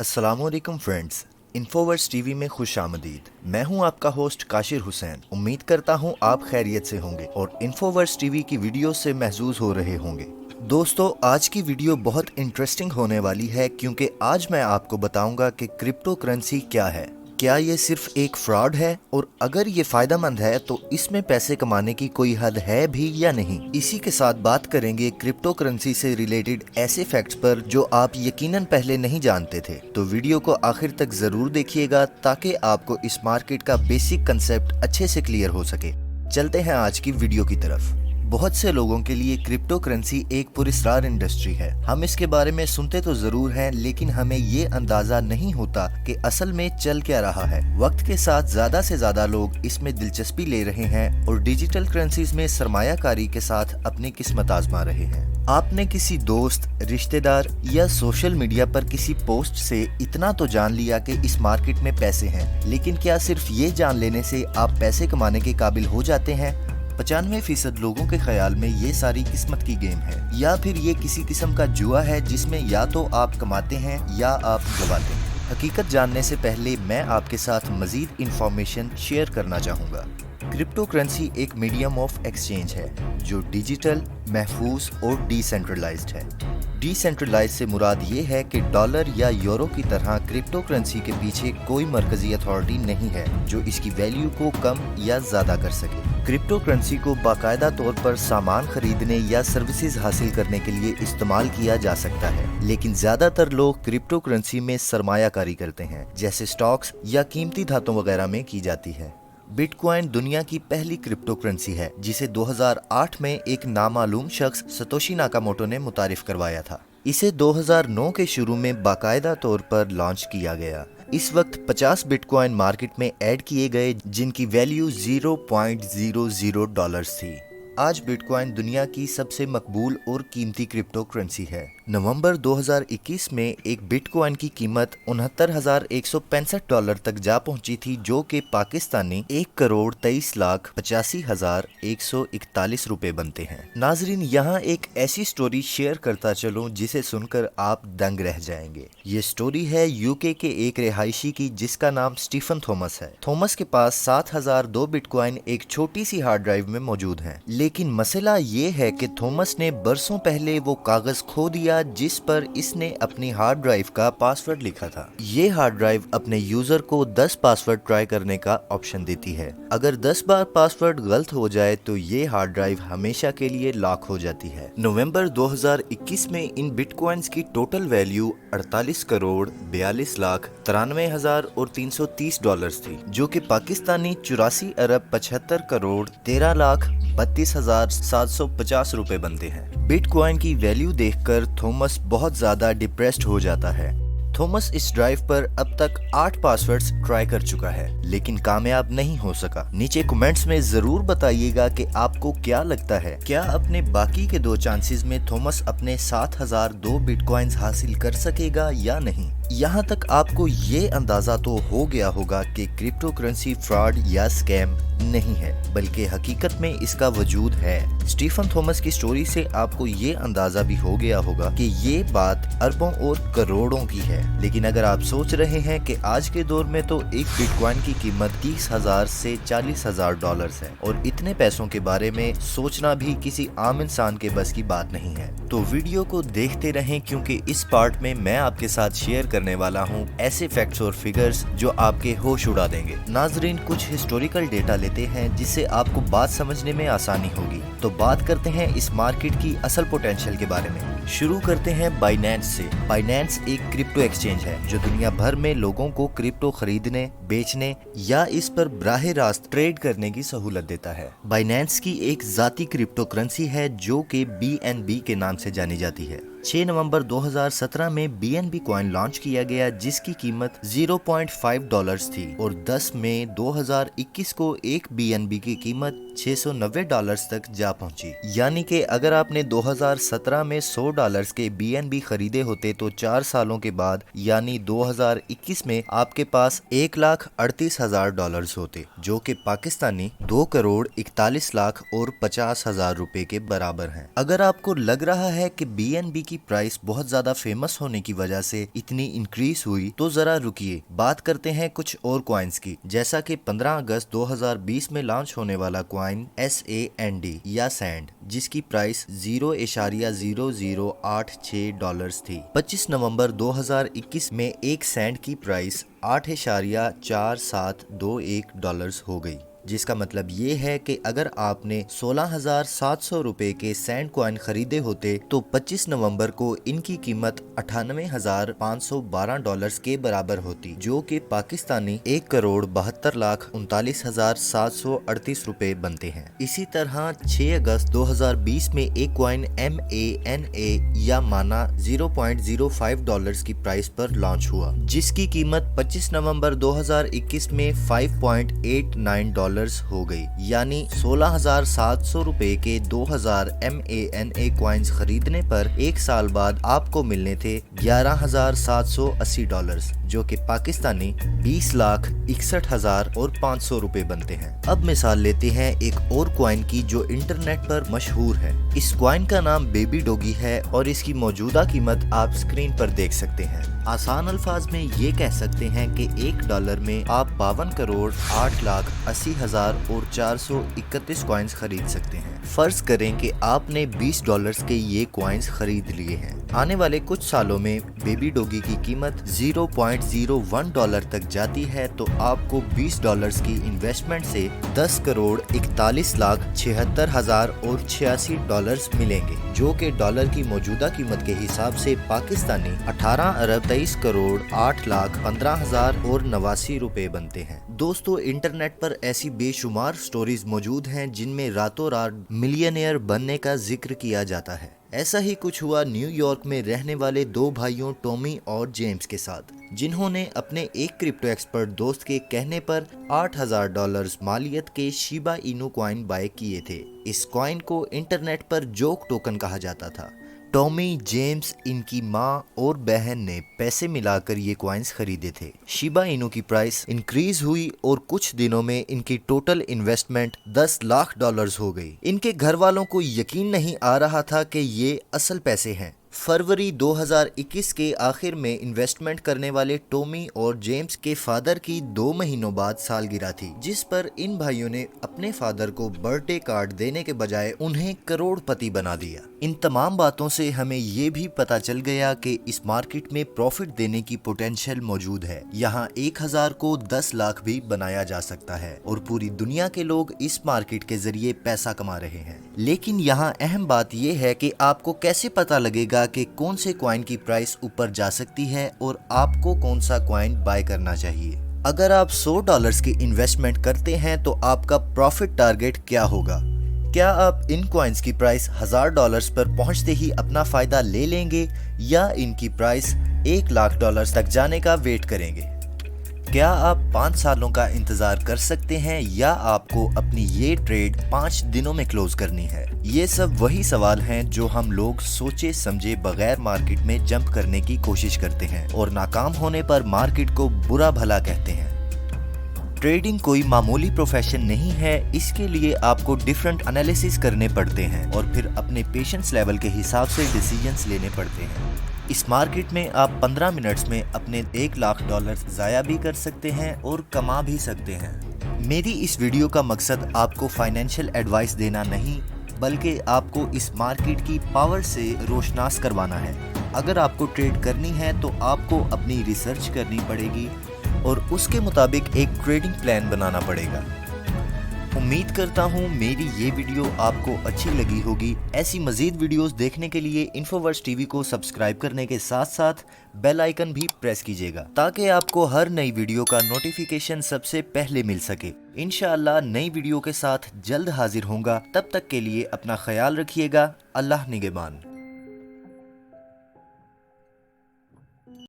अस्सलामुअलैकुम friends, इन्फोवर्स TV में खुश आमदीद। मैं हूं आपका होस्ट काशिर हुसैन। उम्मीद करता हूं आप खैरियत से होंगे और इन्फोवर्स टीवी की वीडियो से महजूज हो रहे होंगे। दोस्तों, आज की वीडियो बहुत इंटरेस्टिंग होने वाली है क्योंकि आज मैं आपको बताऊंगा कि क्रिप्टो करेंसी क्या है, क्या ये सिर्फ एक फ्रॉड है और अगर ये फायदा मंद है तो इसमें पैसे कमाने की कोई हद है भी या नहीं। इसी के साथ बात करेंगे क्रिप्टो करेंसी से रिलेटेड ऐसे फैक्ट्स पर जो आप यकीनन पहले नहीं जानते थे। तो वीडियो को आखिर तक जरूर देखिएगा ताकि आपको इस मार्केट का बेसिक कंसेप्ट अच्छे से क्लियर हो सके। चलते हैं आज की वीडियो की तरफ। बहुत से लोगों के लिए क्रिप्टो करेंसी एक पुरस्कार इंडस्ट्री है। हम इसके बारे में सुनते तो जरूर हैं, लेकिन हमें ये अंदाजा नहीं होता कि असल में चल क्या रहा है। वक्त के साथ ज्यादा से ज्यादा लोग इसमें दिलचस्पी ले रहे हैं और डिजिटल करेंसीज में सरमायाकारी के साथ अपनी किस्मत आजमा रहे हैं। आपने किसी दोस्त, रिश्तेदार या सोशल मीडिया पर किसी पोस्ट से इतना तो जान लिया कि इस मार्केट में पैसे हैं, लेकिन क्या सिर्फ ये जान लेने से आप पैसे कमाने के काबिल हो जाते हैं? 95% लोगों के ख्याल में ये सारी किस्मत की गेम है, या फिर ये किसी किस्म का जुआ है जिसमें या तो आप कमाते हैं या आप गवाते हैं। हकीकत जानने से पहले मैं आपके साथ मजीद इंफॉर्मेशन शेयर करना चाहूँगा। क्रिप्टो करेंसी एक मीडियम ऑफ एक्सचेंज है जो डिजिटल, महफूज और डिसेंट्रलाइज्ड है। डिसेंट्रलाइज से मुराद ये है कि डॉलर या यूरो की तरह क्रिप्टो करेंसी के पीछे कोई मरकजी अथॉरिटी नहीं है जो इसकी वैल्यू को कम या ज्यादा कर सके। क्रिप्टो करेंसी को बाकायदा तौर पर सामान खरीदने या सर्विसेज हासिल करने के लिए इस्तेमाल किया जा सकता है, लेकिन ज्यादातर लोग क्रिप्टो करेंसी में सरमायाकारी करते हैं, जैसे स्टॉक्स या कीमती धातों वगैरह में की जाती है। बिटकॉइन दुनिया की पहली क्रिप्टो करेंसी है जिसे 2008 में एक नामालूम शख्स सतोशी नाकामोटो ने मुतारिफ करवाया था। इसे 2009 के शुरू में बाकायदा तौर पर लॉन्च किया गया। इस वक्त 50 बिटकॉइन मार्केट में ऐड किए गए जिनकी वैल्यू $0.00 थी। आज बिटकॉइन दुनिया की सबसे मकबूल और कीमती क्रिप्टो करेंसी है। नवंबर 2021 में एक बिटकॉइन की कीमत $69,165 तक जा पहुंची थी, जो कि पाकिस्तानी 1,23,85,141 रुपए बनते हैं। नाजरीन, यहाँ एक ऐसी स्टोरी शेयर करता चलूं जिसे सुनकर आप दंग रह जाएंगे। ये स्टोरी है यूके के एक रिहायशी की जिसका नाम स्टीफन थॉमस है। थॉमस के पास 7,002 बिटकॉइन एक छोटी सी हार्ड ड्राइव में मौजूद हैं। लेकिन मसला ये है कि थॉमस ने बरसों पहले वो कागज खो दिया जिस पर इसने अपनी हार्ड ड्राइव का पासवर्ड लिखा था। ये हार्ड ड्राइव अपने यूजर को 10 पासवर्ड ट्राई करने का ऑप्शन देती है। अगर 10 बार पासवर्ड गलत हो जाए तो ये हार्ड ड्राइव हमेशा के लिए लॉक हो जाती है। नवंबर 2021 में इन बिटकॉइंस की टोटल वैल्यू 48,42,93,330 थी, जो कि पाकिस्तानी 84,73,13,32,750 रुपए बनते हैं। बिटकॉइन की वैल्यू देखकर थॉमस बहुत ज्यादा डिप्रेस्ड हो जाता है। थॉमस इस ड्राइव पर अब तक 8 पासवर्ड्स ट्राई कर चुका है, लेकिन कामयाब नहीं हो सका। नीचे कमेंट्स में जरूर बताइएगा कि आपको क्या लगता है, क्या अपने बाकी के 2 चांसेस में थॉमस अपने 7,002 बिटकॉइंस हासिल कर सकेगा या नहीं। यहाँ तक आपको ये अंदाजा तो हो गया होगा कि क्रिप्टो करेंसी फ्रॉड या स्कैम नहीं है, बल्कि हकीकत में इसका वजूद है। स्टीफन थॉमस की स्टोरी से आपको ये अंदाजा भी हो गया होगा कि ये बात अरबों और करोड़ों की है। लेकिन अगर आप सोच रहे हैं कि आज के दौर में तो एक बिटकॉइन की कीमत 30,000 से $40,000 है और इतने पैसों के बारे में सोचना भी किसी आम इंसान के बस की बात नहीं है, तो वीडियो को देखते रहें क्योंकि इस पार्ट में मैं आपके साथ शेयर करने वाला हूँ ऐसे फैक्ट्स और फिगर्स जो आपके होश उड़ा देंगे। नाजरीन, कुछ हिस्टोरिकल डेटा लेते हैं जिससे आपको बात समझने में आसानी होगी। तो बात करते हैं इस मार्केट की असल पोटेंशियल के बारे में। शुरू करते हैं बाइनेंस से। बाइनेंस एक क्रिप्टो एक्सचेंज है जो दुनिया भर में लोगों को क्रिप्टो खरीदने, बेचने या इस पर बराह रास्त ट्रेड करने की सहूलत देता है। बाइनेंस की एक जाती क्रिप्टो करेंसी है जो कि BNB के नाम से जानी जाती है। 6 नवंबर 2017 में BNB कॉइन लॉन्च किया गया जिसकी कीमत $0.5 थी और 10 मई 2021 को एक BNB की कीमत $690 तक जा पहुंची। यानी कि अगर आपने 2017 में $100 के BNB खरीदे होते तो 4 सालों के बाद यानी 2021 में आपके पास $1,38,000 होते, जो कि पाकिस्तानी 2,41,50,000 रुपए के बराबर हैं। अगर आपको लग रहा है कि BNB की प्राइस बहुत ज्यादा फेमस होने की वजह से इतनी इंक्रीज हुई तो जरा रुकिए, बात करते हैं कुछ और कॉइन्स की। जैसा कि 15 अगस्त 2020 में लॉन्च होने वाला कॉइन SAND या सैंड, जिसकी प्राइस $0.0086 थी। 25 नवंबर 2021 में एक सैंड की प्राइस $8.4721 हो गई, जिसका मतलब ये है कि अगर आपने 16,700 रुपए के सैंड कॉइन खरीदे होते तो 25 नवंबर को इनकी कीमत $98,512 के बराबर होती, जो कि पाकिस्तानी 1,72,39,738 रुपए बनते हैं। इसी तरह 6 अगस्त 2020 में एक कॉइन MANA या माना $0.05 की प्राइस पर लॉन्च हुआ, जिसकी कीमत 25 नवंबर 2021 में $5.89 हो गई। यानी 16,700 रुपए के 2000 MANA कॉइन्स खरीदने पर एक साल बाद आपको मिलने थे $11,780, जो कि पाकिस्तानी 20,61,500 रुपए बनते हैं। अब मिसाल लेते हैं एक और कॉइन की जो इंटरनेट पर मशहूर है। इस कॉइन का नाम बेबी डॉगी है और इसकी मौजूदा कीमत आप स्क्रीन पर देख सकते हैं। आसान अल्फाज में ये कह सकते हैं कि $1 में आप 52,08,80,431 कॉइन्स खरीद सकते हैं। फर्ज करें कि आपने $20 के ये कॉइन्स खरीद लिए हैं। आने वाले कुछ सालों में बेबी डॉगी की कीमत $0.01 तक जाती है तो आपको $20 की इन्वेस्टमेंट से $10,41,76,086 मिलेंगे, जो कि डॉलर की मौजूदा कीमत के हिसाब से पाकिस्तानी 18,23,08,15,089 रुपए बनते हैं। दोस्तों, इंटरनेट पर ऐसी बेशुमार स्टोरीज मौजूद हैं जिनमें रातों रात मिलियनेयर बनने का जिक्र किया जाता है। ऐसा ही कुछ हुआ न्यूयॉर्क में रहने वाले दो भाइयों टॉमी और जेम्स के साथ, जिन्होंने अपने एक क्रिप्टो एक्सपर्ट दोस्त के कहने पर $8,000 मालियत के शिबा इनू कॉइन बाय किए थे। इस कॉइन को इंटरनेट पर जोक टोकन कहा जाता था। टॉमी, जेम्स, इनकी माँ और बहन ने पैसे मिलाकर ये कॉइन्स खरीदे थे। शिबा इनू की प्राइस इंक्रीज हुई और कुछ दिनों में इनकी टोटल इन्वेस्टमेंट $10 लाख हो गई। इनके घर वालों को यकीन नहीं आ रहा था कि ये असल पैसे हैं। फरवरी 2021 के आखिर में इन्वेस्टमेंट करने वाले टॉमी और जेम्स के फादर की 2 महीनों बाद सालगिरह थी, जिस पर इन भाइयों ने अपने फादर को बर्थडे कार्ड देने के बजाय उन्हें करोड़पति बना दिया। इन तमाम बातों से हमें ये भी पता चल गया कि इस मार्केट में प्रॉफिट देने की पोटेंशियल मौजूद है। यहाँ 1,000 को 10 लाख भी बनाया जा सकता है और पूरी दुनिया के लोग इस मार्केट के जरिए पैसा कमा रहे हैं। लेकिन यहाँ अहम बात यह है कि आपको कैसे पता लगेगा कि कौन से कॉइन की प्राइस ऊपर जा सकती है और आपको कौन सा कॉइन बाय करना चाहिए। अगर आप $100 की इन्वेस्टमेंट करते हैं तो आपका प्रॉफिट टारगेट क्या होगा? क्या आप इन कॉइन्स की प्राइस $1,000 पर पहुंचते ही अपना फायदा ले लेंगे या इनकी प्राइस $1 लाख तक जाने का वेट करेंगे? क्या आप 5 सालों का इंतजार कर सकते हैं या आपको अपनी ये ट्रेड 5 दिनों में क्लोज करनी है? ये सब वही सवाल हैं जो हम लोग सोचे समझे बगैर मार्केट में जंप करने की कोशिश करते हैं और नाकाम होने पर मार्केट को बुरा भला कहते हैं। ट्रेडिंग कोई मामूली प्रोफेशन नहीं है, इसके लिए आपको डिफरेंट एनालिसिस करने पड़ते हैं और फिर अपने पेशेंस लेवल के हिसाब से डिसीजंस लेने पड़ते हैं। इस मार्केट में आप 15 मिनट्स में अपने $1 लाख ज़ाया भी कर सकते हैं और कमा भी सकते हैं। मेरी इस वीडियो का मकसद आपको फाइनेंशियल एडवाइस देना नहीं, बल्कि आपको इस मार्केट की पावर से रोशनास करवाना है। अगर आपको ट्रेड करनी है तो आपको अपनी रिसर्च करनी पड़ेगी और उसके मुताबिक एक ट्रेडिंग प्लान बनाना पड़ेगा। उम्मीद करता हूँ मेरी ये वीडियो आपको अच्छी लगी होगी। ऐसी मजीद वीडियोस देखने के लिए इन्फोवर्स टीवी को सब्सक्राइब करने के साथ साथ बेल आइकन भी प्रेस कीजिएगा ताकि आपको हर नई वीडियो का नोटिफिकेशन सबसे पहले मिल सके। इंशाअल्लाह नई वीडियो के साथ जल्द हाजिर होऊंगा। तब तक के लिए अपना ख्याल रखिएगा। अल्लाह निगहबान।